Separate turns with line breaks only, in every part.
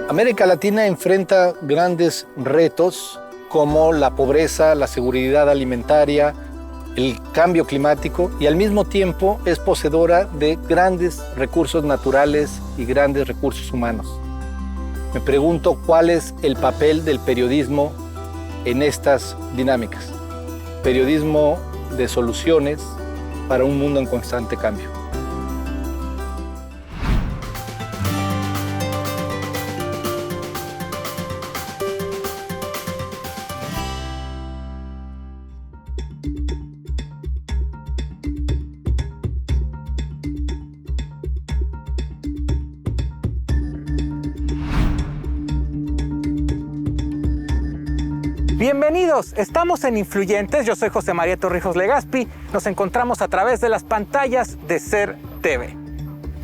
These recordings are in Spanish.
América Latina enfrenta grandes retos como la pobreza, la seguridad alimentaria, el cambio climático y al mismo tiempo es poseedora de grandes recursos naturales y grandes recursos humanos. Me pregunto cuál es el papel del periodismo en estas dinámicas. Periodismo de soluciones para un mundo en constante cambio.
Bienvenidos, estamos en Influyentes, yo soy José María Torrijos Legaspi, nos encontramos a través de las pantallas de SER TV.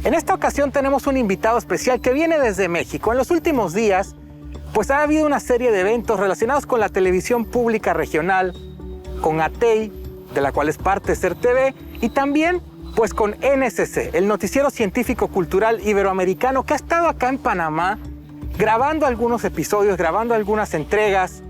En esta ocasión tenemos un invitado especial que viene desde México. En los últimos días, pues ha habido una serie de eventos relacionados con la televisión pública regional, con ATEI, de la cual es parte SER TV, y también pues con NSC, el Noticiero Científico Cultural Iberoamericano, que ha estado acá en Panamá grabando algunos episodios, grabando algunas entregas.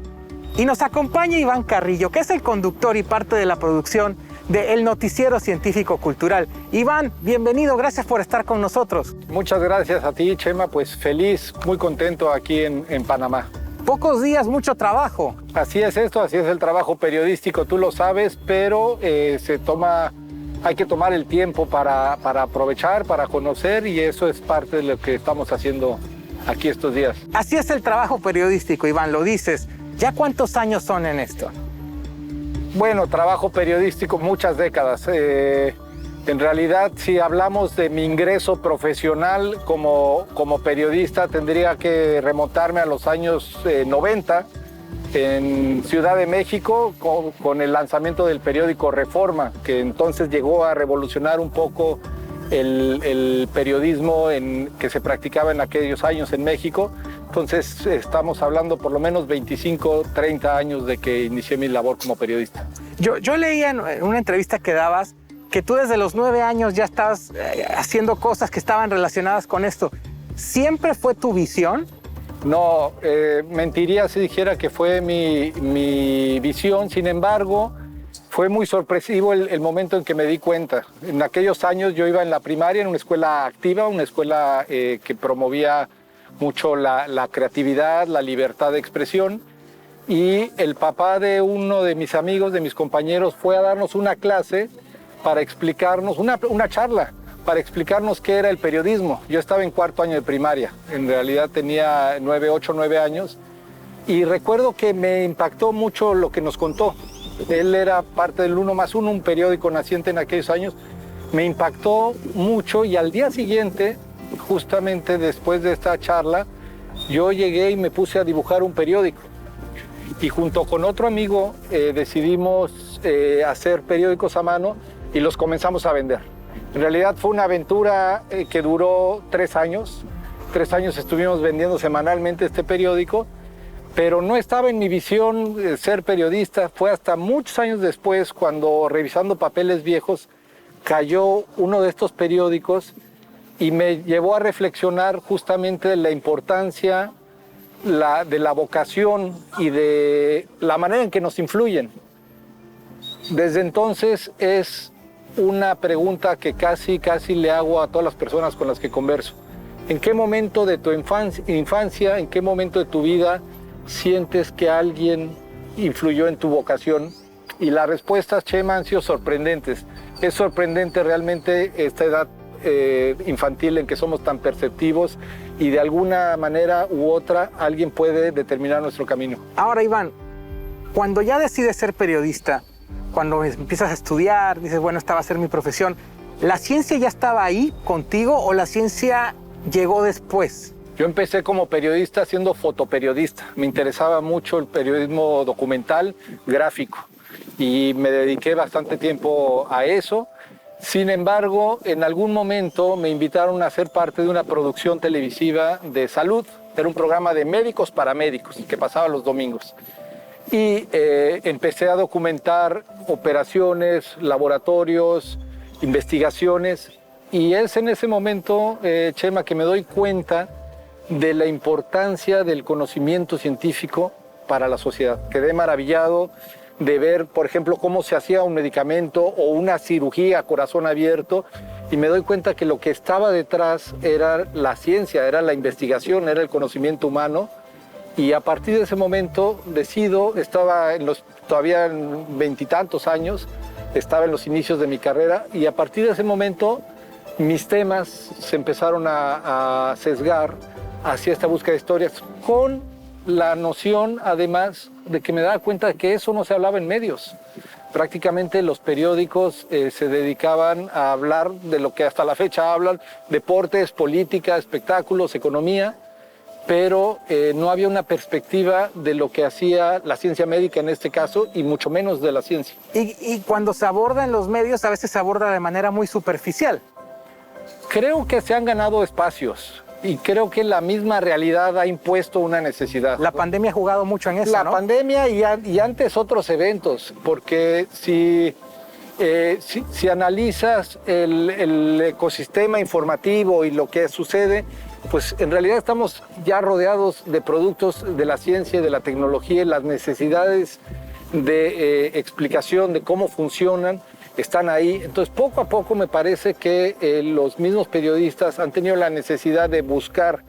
Y nos acompaña Iván Carrillo, que es el conductor y parte de la producción del Noticiero Científico Cultural. Iván, bienvenido, gracias por estar con nosotros.
Muchas gracias a ti, Chema, pues feliz, muy contento aquí en Panamá.
Pocos días, mucho trabajo.
Así es esto, así es el trabajo periodístico, tú lo sabes, pero hay que tomar el tiempo para aprovechar, para conocer, y eso es parte de lo que estamos haciendo aquí estos días.
Así es el trabajo periodístico, Iván, lo dices. ¿Ya cuántos años son en esto?
Bueno, trabajo periodístico muchas décadas. En realidad, si hablamos de mi ingreso profesional como periodista, tendría que remontarme a los años 90 en Ciudad de México con el lanzamiento del periódico Reforma, que entonces llegó a revolucionar un poco el periodismo que se practicaba en aquellos años en México. Entonces estamos hablando por lo menos 25, 30 años de que inicié mi labor como periodista.
Yo leía en una entrevista que dabas que tú desde los 9 años ya estabas haciendo cosas que estaban relacionadas con esto. ¿Siempre fue tu visión?
No, mentiría si dijera que fue mi visión. Sin embargo, fue muy sorpresivo el momento en que me di cuenta. En aquellos años yo iba en la primaria en una escuela activa, una escuela que promovía mucho la creatividad, la libertad de expresión, y el papá de uno de mis amigos, de mis compañeros, fue a darnos una clase para explicarnos, una charla, para explicarnos qué era el periodismo. Yo estaba en 4º año de primaria, en realidad tenía 8, 9 años, y recuerdo que me impactó mucho lo que nos contó. Él era parte del 1+1, un periódico naciente en aquellos años. Me impactó mucho, y al día siguiente, justamente después de esta charla, yo llegué y me puse a dibujar un periódico. Y junto con otro amigo decidimos hacer periódicos a mano y los comenzamos a vender. En realidad fue una aventura que duró 3 años. 3 años estuvimos vendiendo semanalmente este periódico, pero no estaba en mi visión ser periodista. Fue hasta muchos años después, cuando revisando papeles viejos, cayó uno de estos periódicos y me llevó a reflexionar justamente de la importancia de la vocación y de la manera en que nos influyen. Desde entonces es una pregunta que casi le hago a todas las personas con las que converso. ¿En qué momento de tu infancia, en qué momento de tu vida sientes que alguien influyó en tu vocación? Y las respuestas, Chema, han sido sorprendentes. Es sorprendente realmente esta edad infantil en que somos tan perceptivos y de alguna manera u otra alguien puede determinar nuestro camino.
Ahora, Iván, cuando ya decides ser periodista, cuando empiezas a estudiar, dices, bueno, esta va a ser mi profesión, ¿la ciencia ya estaba ahí contigo o la ciencia llegó después?
Yo empecé como periodista siendo fotoperiodista. Me interesaba mucho el periodismo documental, gráfico, y me dediqué bastante tiempo a eso. Sin embargo, en algún momento me invitaron a ser parte de una producción televisiva de salud. Era un programa de médicos para médicos que pasaba los domingos. Y empecé a documentar operaciones, laboratorios, investigaciones. Y es en ese momento, Chema, que me doy cuenta de la importancia del conocimiento científico para la sociedad. Quedé maravillado de ver, por ejemplo, cómo se hacía un medicamento o una cirugía a corazón abierto, y me doy cuenta que lo que estaba detrás era la ciencia, era la investigación, era el conocimiento humano. Y a partir de ese momento decido, estaba todavía en 20 y tantos años, estaba en los inicios de mi carrera, y a partir de ese momento mis temas se empezaron a sesgar hacia esta búsqueda de historias, con la noción además de que me daba cuenta de que eso no se hablaba en medios. Prácticamente los periódicos se dedicaban a hablar de lo que hasta la fecha hablan: deportes, política, espectáculos, economía, pero no había una perspectiva de lo que hacía la ciencia médica en este caso, y mucho menos de la ciencia.
Y cuando se aborda en los medios, a veces se aborda de manera muy superficial.
Creo que se han ganado espacios, y creo que la misma realidad ha impuesto una necesidad.
La pandemia ha jugado mucho en eso,
La
¿no?
pandemia y antes otros eventos, porque si analizas el ecosistema informativo y lo que sucede, pues en realidad estamos ya rodeados de productos de la ciencia y de la tecnología, y las necesidades de explicación de cómo funcionan están ahí. Entonces, poco a poco me parece que los mismos periodistas han tenido la necesidad de buscar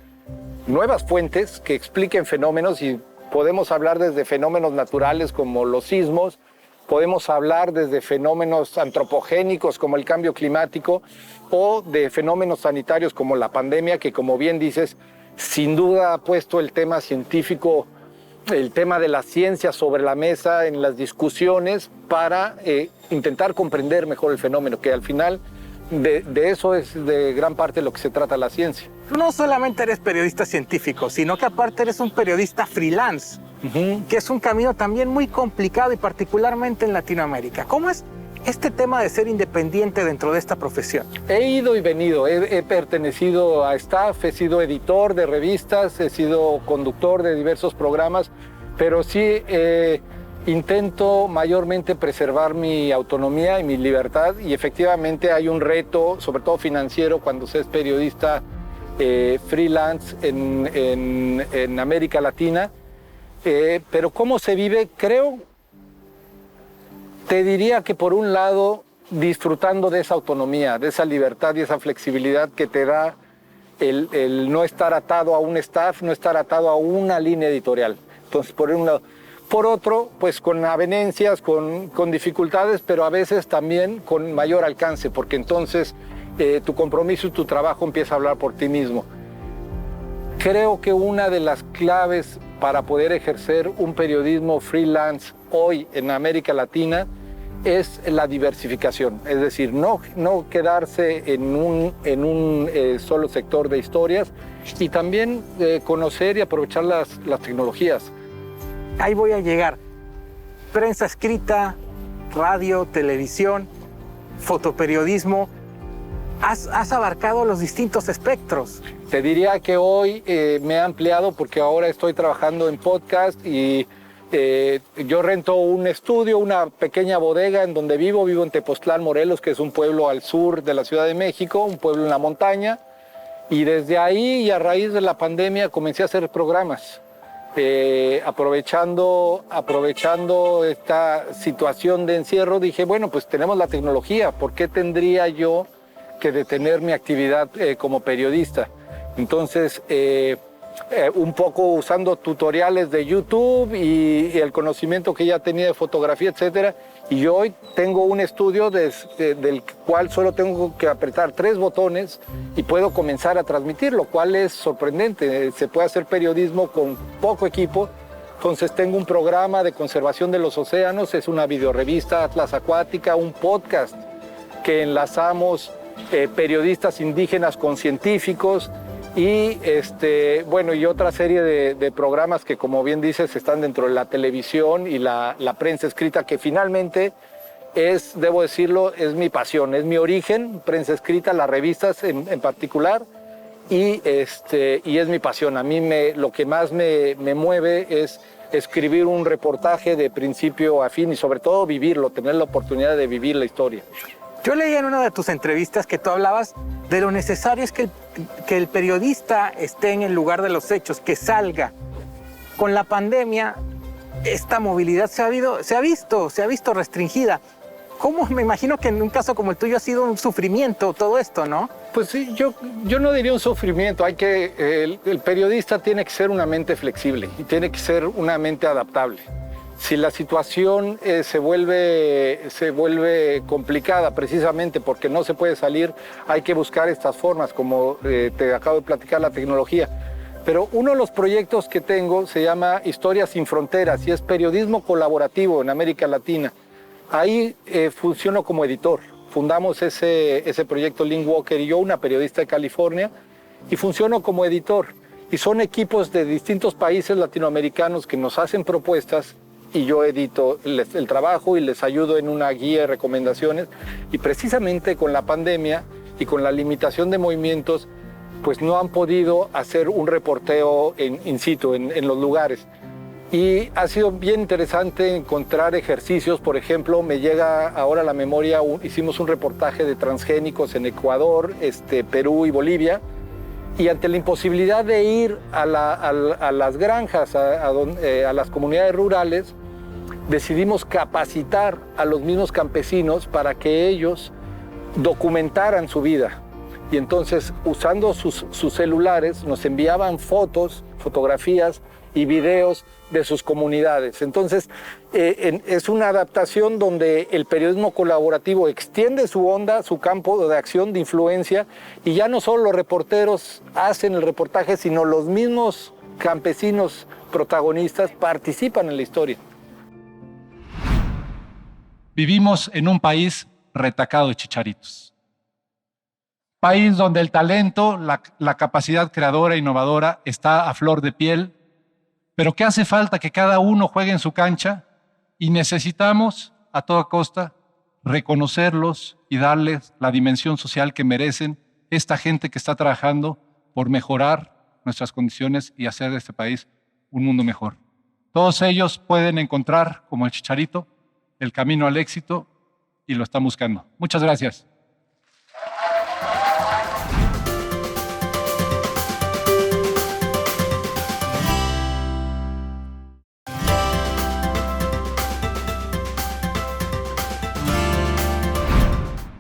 nuevas fuentes que expliquen fenómenos, y podemos hablar desde fenómenos naturales como los sismos, podemos hablar desde fenómenos antropogénicos como el cambio climático, o de fenómenos sanitarios como la pandemia, que, como bien dices, sin duda ha puesto el tema científico, el tema de la ciencia sobre la mesa en las discusiones para intentar comprender mejor el fenómeno, que al final de eso es de gran parte lo que se trata la ciencia.
No solamente eres periodista científico, sino que aparte eres un periodista freelance, que es un camino también muy complicado, y particularmente en Latinoamérica. ¿Cómo es este tema de ser independiente dentro de esta profesión?
He ido y venido, he pertenecido a staff, he sido editor de revistas, he sido conductor de diversos programas, pero sí intento mayormente preservar mi autonomía y mi libertad, y efectivamente hay un reto, sobre todo financiero, cuando se es periodista freelance en América Latina. Pero ¿cómo se vive? Te diría que por un lado disfrutando de esa autonomía, de esa libertad y esa flexibilidad que te da el no estar atado a un staff, no estar atado a una línea editorial. Entonces, por un lado. Por otro, pues con avenencias, con dificultades, pero a veces también con mayor alcance, porque entonces tu compromiso y tu trabajo empieza a hablar por ti mismo. Creo que una de las claves para poder ejercer un periodismo freelance hoy en América Latina es la diversificación, es decir, no quedarse en un solo sector de historias, y también conocer y aprovechar las tecnologías.
Ahí voy a llegar. Prensa escrita, radio, televisión, fotoperiodismo. Has abarcado los distintos espectros.
Te diría que hoy me he ampliado, porque ahora estoy trabajando en podcast, y yo rento un estudio, una pequeña bodega en donde vivo en Tepoztlán, Morelos, que es un pueblo al sur de la Ciudad de México, un pueblo en la montaña, y desde ahí y a raíz de la pandemia comencé a hacer programas. Aprovechando esta situación de encierro, dije, bueno, pues tenemos la tecnología, ¿por qué tendría yo que detener mi actividad como periodista? Entonces, un poco usando tutoriales de YouTube y el conocimiento que ya tenía de fotografía, etcétera, y hoy tengo un estudio del cual solo tengo que apretar 3 botones y puedo comenzar a transmitir, lo cual es sorprendente. Se puede hacer periodismo con poco equipo. Entonces tengo un programa de conservación de los océanos, es una videorevista Atlas Acuática, un podcast que enlazamos periodistas indígenas con científicos, y y otra serie de programas que, como bien dices, están dentro de la televisión y la prensa escrita, que finalmente debo decirlo, es mi pasión, es mi origen, prensa escrita, las revistas en particular, y es mi pasión. A mí lo que más me mueve es escribir un reportaje de principio a fin, y sobre todo vivirlo, tener la oportunidad de vivir la historia.
Yo leí en una de tus entrevistas que tú hablabas de lo necesario es que el periodista esté en el lugar de los hechos, que salga. Con la pandemia, esta movilidad se ha visto restringida. ¿Cómo? Me imagino que en un caso como el tuyo ha sido un sufrimiento todo esto, ¿no?
Pues sí, yo no diría un sufrimiento. El periodista tiene que ser una mente flexible y tiene que ser una mente adaptable. Si la situación se vuelve complicada precisamente porque no se puede salir, hay que buscar estas formas, como te acabo de platicar, la tecnología. Pero uno de los proyectos que tengo se llama Historias sin Fronteras y es periodismo colaborativo en América Latina. Ahí funciono como editor. Fundamos ese proyecto Lynn Walker y yo, una periodista de California, y funciono como editor. Y son equipos de distintos países latinoamericanos que nos hacen propuestas y yo edito el trabajo y les ayudo en una guía de recomendaciones. Y precisamente con la pandemia y con la limitación de movimientos, pues no han podido hacer un reporteo in situ, en los lugares. Y ha sido bien interesante encontrar ejercicios. Por ejemplo, me llega ahora a la memoria, hicimos un reportaje de transgénicos en Ecuador, Perú y Bolivia. Y ante la imposibilidad de ir a las granjas, a las comunidades rurales, decidimos capacitar a los mismos campesinos para que ellos documentaran su vida. Y entonces, usando sus celulares, nos enviaban fotografías y videos de sus comunidades. Entonces, es una adaptación donde el periodismo colaborativo extiende su onda, su campo de acción, de influencia, y ya no solo los reporteros hacen el reportaje, sino los mismos campesinos protagonistas participan en la historia.
Vivimos en un país retacado de chicharitos. País donde el talento, la capacidad creadora e innovadora está a flor de piel, pero que hace falta que cada uno juegue en su cancha y necesitamos, a toda costa, reconocerlos y darles la dimensión social que merecen esta gente que está trabajando por mejorar nuestras condiciones y hacer de este país un mundo mejor. Todos ellos pueden encontrar, como el Chicharito, el camino al éxito y lo están buscando. Muchas gracias.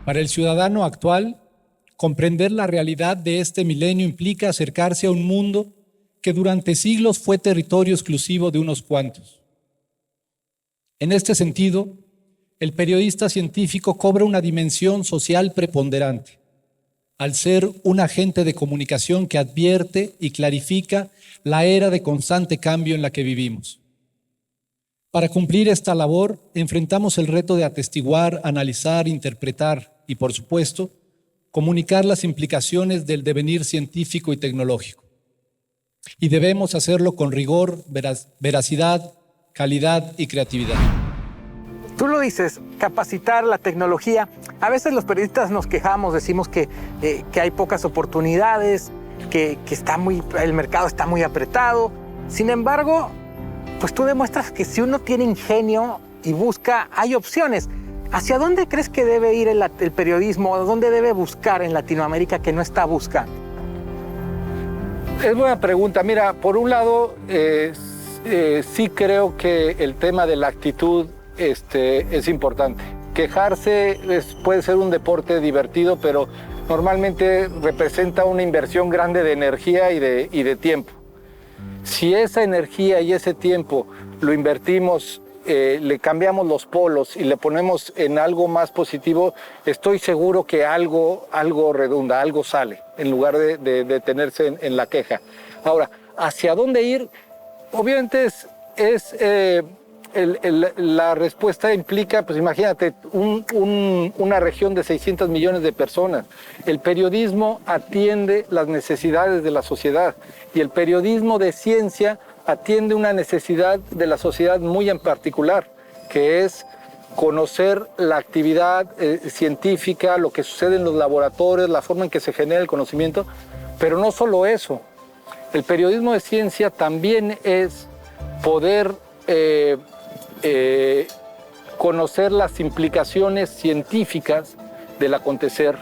Para el ciudadano actual, comprender la realidad de este milenio implica acercarse a un mundo que durante siglos fue territorio exclusivo de unos cuantos. En este sentido, el periodista científico cobra una dimensión social preponderante, al ser un agente de comunicación que advierte y clarifica la era de constante cambio en la que vivimos. Para cumplir esta labor, enfrentamos el reto de atestiguar, analizar, interpretar y, por supuesto, comunicar las implicaciones del devenir científico y tecnológico. Y debemos hacerlo con rigor, veracidad, calidad y creatividad.
Tú lo dices, capacitar la tecnología. A veces los periodistas nos quejamos, decimos que hay pocas oportunidades, que el mercado está muy apretado. Sin embargo, pues tú demuestras que si uno tiene ingenio y busca, hay opciones. ¿Hacia dónde crees que debe ir el periodismo? ¿Dónde debe buscar en Latinoamérica que no está buscando?
Es buena pregunta. Mira, por un lado, sí creo que el tema de la actitud es importante. Quejarse puede ser un deporte divertido, pero normalmente representa una inversión grande de energía y de tiempo. Si esa energía y ese tiempo lo invertimos, le cambiamos los polos y le ponemos en algo más positivo, estoy seguro que algo redunda, algo sale, en lugar de detenerse en la queja. Ahora, ¿hacia dónde ir? Obviamente la respuesta implica, pues imagínate, una región de 600 millones de personas. El periodismo atiende las necesidades de la sociedad y el periodismo de ciencia atiende una necesidad de la sociedad muy en particular, que es conocer la actividad científica, lo que sucede en los laboratorios, la forma en que se genera el conocimiento, pero no solo eso. El periodismo de ciencia también es poder conocer las implicaciones científicas del acontecer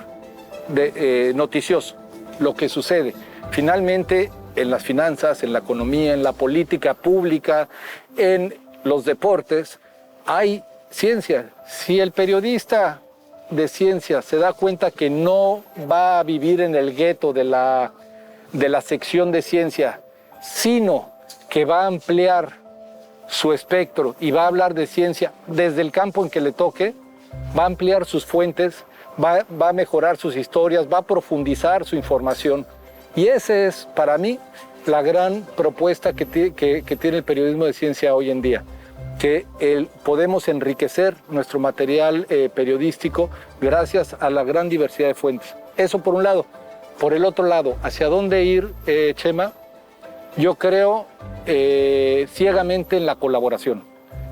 noticioso, lo que sucede. Finalmente, en las finanzas, en la economía, en la política pública, en los deportes, hay ciencia. Si el periodista de ciencia se da cuenta que no va a vivir en el gueto de la sección de ciencia, sino que va a ampliar su espectro y va a hablar de ciencia desde el campo en que le toque, va a ampliar sus fuentes, va a mejorar sus historias, va a profundizar su información. Y esa es, para mí, la gran propuesta que tiene el periodismo de ciencia hoy en día, que podemos enriquecer nuestro material periodístico gracias a la gran diversidad de fuentes. Eso por un lado. Por el otro lado, ¿hacia dónde ir, Chema? Yo creo ciegamente en la colaboración.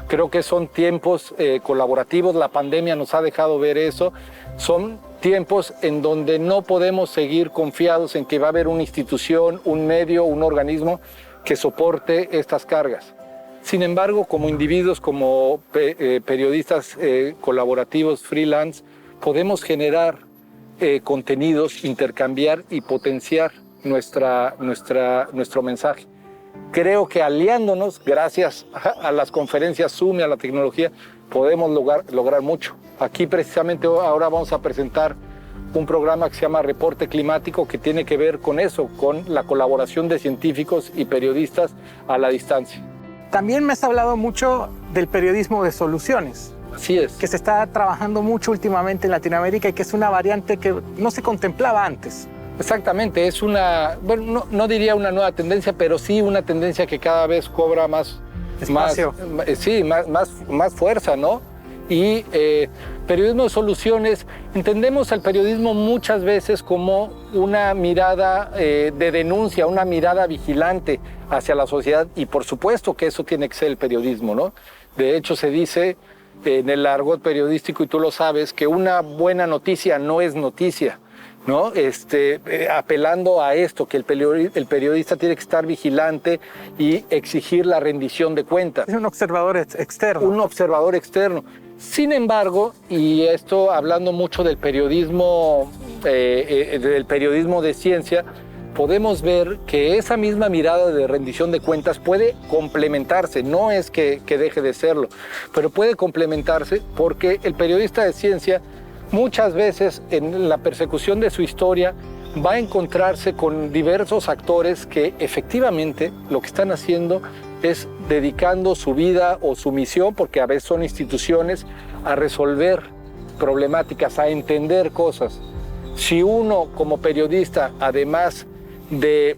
Creo que son tiempos colaborativos, la pandemia nos ha dejado ver eso. Son tiempos en donde no podemos seguir confiados en que va a haber una institución, un medio, un organismo que soporte estas cargas. Sin embargo, como individuos, como periodistas colaborativos, freelance, podemos generar contenidos, intercambiar y potenciar nuestro mensaje. Creo que aliándonos, gracias a las conferencias Zoom y a la tecnología, podemos lograr mucho. Aquí precisamente ahora vamos a presentar un programa que se llama Reporte Climático, que tiene que ver con eso, con la colaboración de científicos y periodistas a la distancia.
También me has hablado mucho del periodismo de soluciones.
Así es.
Que se está trabajando mucho últimamente en Latinoamérica y que es una variante que no se contemplaba antes.
Exactamente, es una, bueno, no diría una nueva tendencia, pero sí una tendencia que cada vez cobra más
espacio.
Más fuerza, ¿no? Y periodismo de soluciones, entendemos al periodismo muchas veces como una mirada de denuncia, una mirada vigilante hacia la sociedad, y por supuesto que eso tiene que ser el periodismo, ¿no? De hecho, se dice en el argot periodístico, y tú lo sabes, que una buena noticia no es noticia, ¿no? Apelando a esto, que el periodista tiene que estar vigilante y exigir la rendición de cuentas.
Es un observador externo.
Un observador externo. Sin embargo, y esto hablando mucho del periodismo de ciencia, podemos ver que esa misma mirada de rendición de cuentas puede complementarse, no es que deje de serlo, pero puede complementarse porque el periodista de ciencia muchas veces en la persecución de su historia va a encontrarse con diversos actores que efectivamente lo que están haciendo es dedicando su vida o su misión, porque a veces son instituciones, a resolver problemáticas, a entender cosas. Si uno como periodista, además de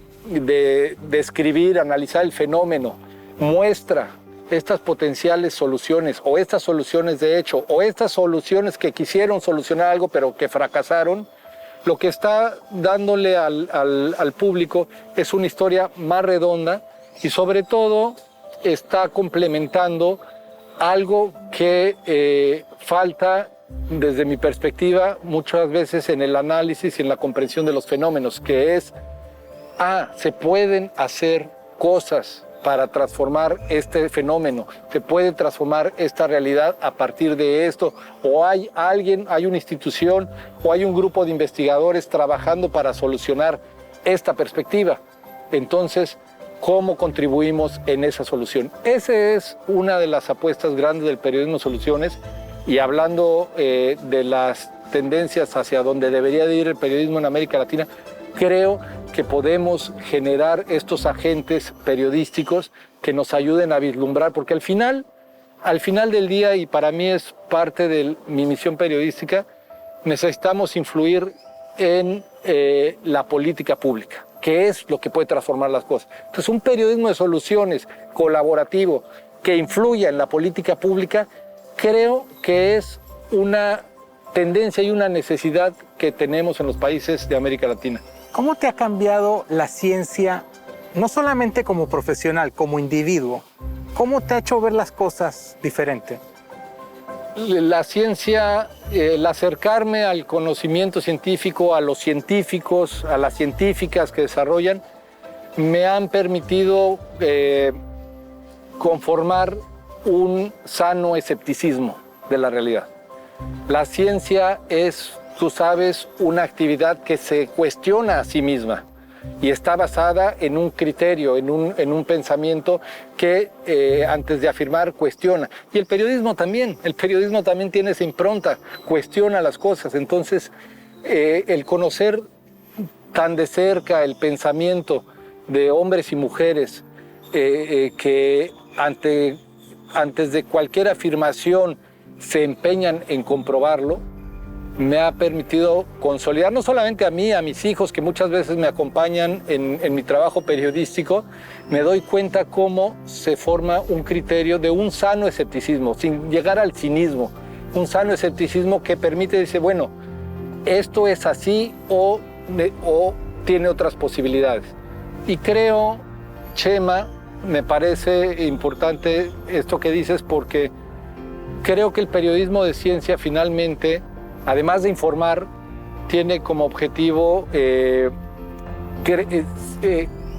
escribir, analizar el fenómeno, muestra estas potenciales soluciones o estas soluciones de hecho o estas soluciones que quisieron solucionar algo pero que fracasaron, lo que está dándole al público es una historia más redonda y sobre todo está complementando algo que falta desde mi perspectiva muchas veces en el análisis y en la comprensión de los fenómenos, que es, se pueden hacer cosas para transformar este fenómeno, se puede transformar esta realidad a partir de esto, o hay una institución o hay un grupo de investigadores trabajando para solucionar esta perspectiva. Entonces, ¿cómo contribuimos en esa solución? Esa es una de las apuestas grandes del periodismo soluciones, y hablando de las tendencias hacia donde debería de ir el periodismo en América Latina, creo que podemos generar estos agentes periodísticos que nos ayuden a vislumbrar, porque al final del día, y para mí es parte de mi misión periodística, necesitamos influir en la política pública, que es lo que puede transformar las cosas. Entonces, un periodismo de soluciones colaborativo que influya en la política pública, creo que es una tendencia y una necesidad que tenemos en los países de América Latina.
¿Cómo te ha cambiado la ciencia, no solamente como profesional, como individuo? ¿Cómo te ha hecho ver las cosas diferente?
La ciencia, el acercarme al conocimiento científico, a los científicos, a las científicas que desarrollan, me han permitido conformar un sano escepticismo de la realidad. La ciencia es tú sabes, una actividad que se cuestiona a sí misma y está basada en un criterio, en un pensamiento que antes de afirmar cuestiona. Y el periodismo también tiene esa impronta, cuestiona las cosas. Entonces, el conocer tan de cerca el pensamiento de hombres y mujeres que antes de cualquier afirmación se empeñan en comprobarlo, me ha permitido consolidar no solamente a mí, a mis hijos que muchas veces me acompañan en mi trabajo periodístico, me doy cuenta cómo se forma un criterio de un sano escepticismo, sin llegar al cinismo, un sano escepticismo que permite decir, bueno, esto es así o tiene otras posibilidades. Y creo, Chema, me parece importante esto que dices porque creo que el periodismo de ciencia finalmente, además de informar, tiene como objetivo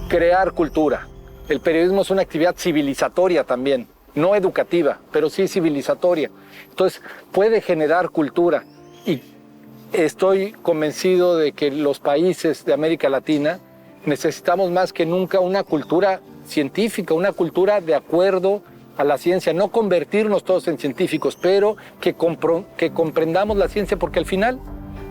crear cultura. El periodismo es una actividad civilizatoria también, no educativa, pero sí civilizatoria. Entonces, puede generar cultura. Y estoy convencido de que los países de América Latina necesitamos más que nunca una cultura científica, una cultura de acuerdo a la ciencia, no convertirnos todos en científicos, pero que comprendamos la ciencia, porque al final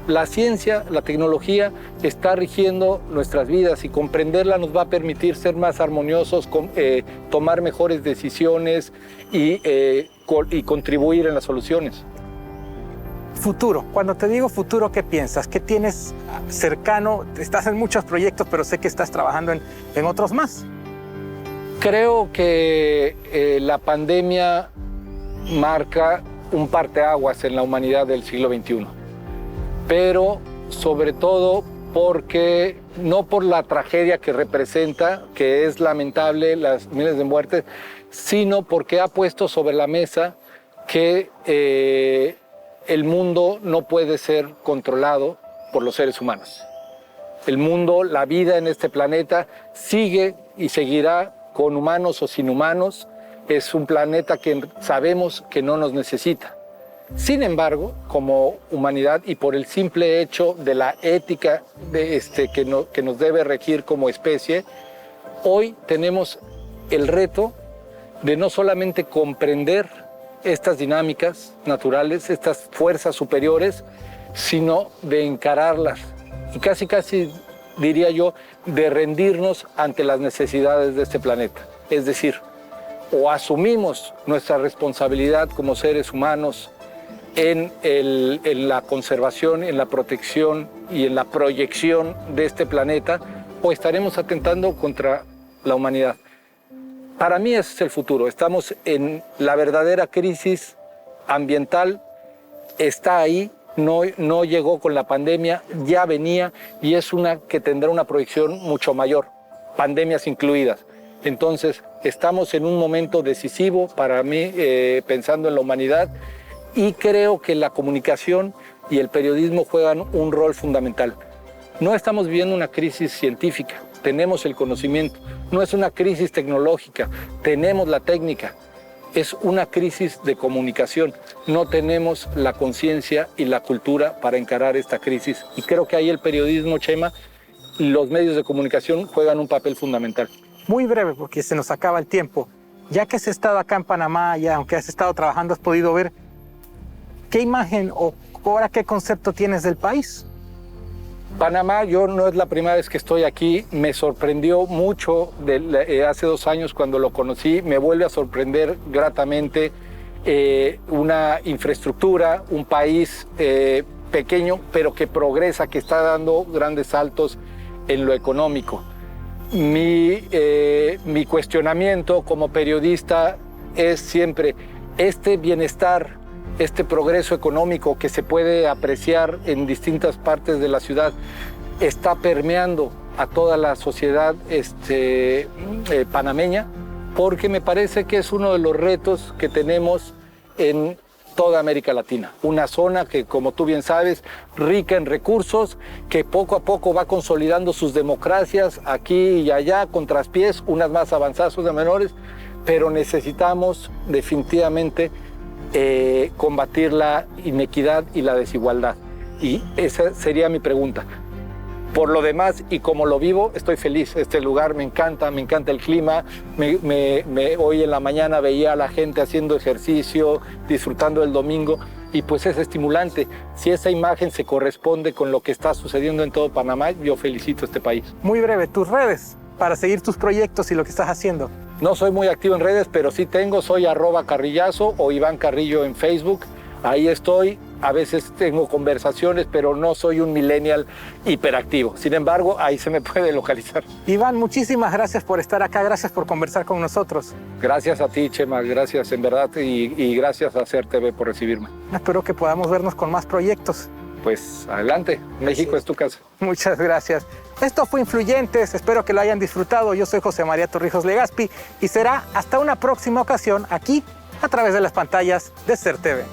la ciencia, la tecnología está rigiendo nuestras vidas y comprenderla nos va a permitir ser más armoniosos, tomar mejores decisiones y contribuir en las soluciones.
Futuro. Cuando te digo futuro, ¿qué piensas? ¿Qué tienes cercano? Estás en muchos proyectos, pero sé que estás trabajando en otros más.
Creo que la pandemia marca un parteaguas en la humanidad del siglo XXI, pero sobre todo porque, no por la tragedia que representa, que es lamentable, las miles de muertes, sino porque ha puesto sobre la mesa que el mundo no puede ser controlado por los seres humanos. El mundo, la vida en este planeta sigue y seguirá con humanos o sin humanos. Es un planeta que sabemos que no nos necesita. Sin embargo, como humanidad y por el simple hecho de la ética que nos debe regir como especie, hoy tenemos el reto de no solamente comprender estas dinámicas naturales, estas fuerzas superiores, sino de encararlas y casi diría yo, de rendirnos ante las necesidades de este planeta. Es decir, o asumimos nuestra responsabilidad como seres humanos en la conservación, en la protección y en la proyección de este planeta, o estaremos atentando contra la humanidad. Para mí ese es el futuro. Estamos en la verdadera crisis ambiental, está ahí. No llegó con la pandemia, ya venía y es una que tendrá una proyección mucho mayor, pandemias incluidas. Entonces, estamos en un momento decisivo para mí, pensando en la humanidad, y creo que la comunicación y el periodismo juegan un rol fundamental. No estamos viviendo una crisis científica, tenemos el conocimiento, no es una crisis tecnológica, tenemos la técnica. Es una crisis de comunicación. No tenemos la conciencia y la cultura para encarar esta crisis. Y creo que ahí el periodismo, Chema, los medios de comunicación juegan un papel fundamental.
Muy breve, porque se nos acaba el tiempo. Ya que has estado acá en Panamá, ya aunque has estado trabajando, has podido ver qué imagen o ahora qué concepto tienes del país.
Panamá, yo no es la primera vez que estoy aquí, me sorprendió mucho hace 2 años cuando lo conocí, me vuelve a sorprender gratamente una infraestructura, un país pequeño pero que progresa, que está dando grandes saltos en lo económico. Mi cuestionamiento como periodista es siempre este bienestar, este progreso económico que se puede apreciar en distintas partes de la ciudad está permeando a toda la sociedad panameña, porque me parece que es uno de los retos que tenemos en toda América Latina. Una zona que, como tú bien sabes, rica en recursos, que poco a poco va consolidando sus democracias aquí y allá, con traspiés, unas más avanzadas, otras menores, pero necesitamos definitivamente combatir la inequidad y la desigualdad. Y esa sería mi pregunta. Por lo demás, y como lo vivo, estoy feliz. Este lugar me encanta el clima. Hoy en la mañana veía a la gente haciendo ejercicio, disfrutando el domingo, y pues es estimulante. Si esa imagen se corresponde con lo que está sucediendo en todo Panamá, yo felicito a este país.
Muy breve, tus redes para seguir tus proyectos y lo que estás haciendo.
No soy muy activo en redes, pero sí soy @Carrillazo o Iván Carrillo en Facebook. Ahí estoy. A veces tengo conversaciones, pero no soy un millennial hiperactivo. Sin embargo, ahí se me puede localizar.
Iván, muchísimas gracias por estar acá, gracias por conversar con nosotros.
Gracias a ti, Chema, gracias en verdad y gracias a Ser TV por recibirme.
Espero que podamos vernos con más proyectos.
Pues adelante, México es tu casa.
Muchas gracias. Esto fue Influyentes, espero que lo hayan disfrutado. Yo soy José María Torrijos Legaspi y será hasta una próxima ocasión aquí a través de las pantallas de Ser TV.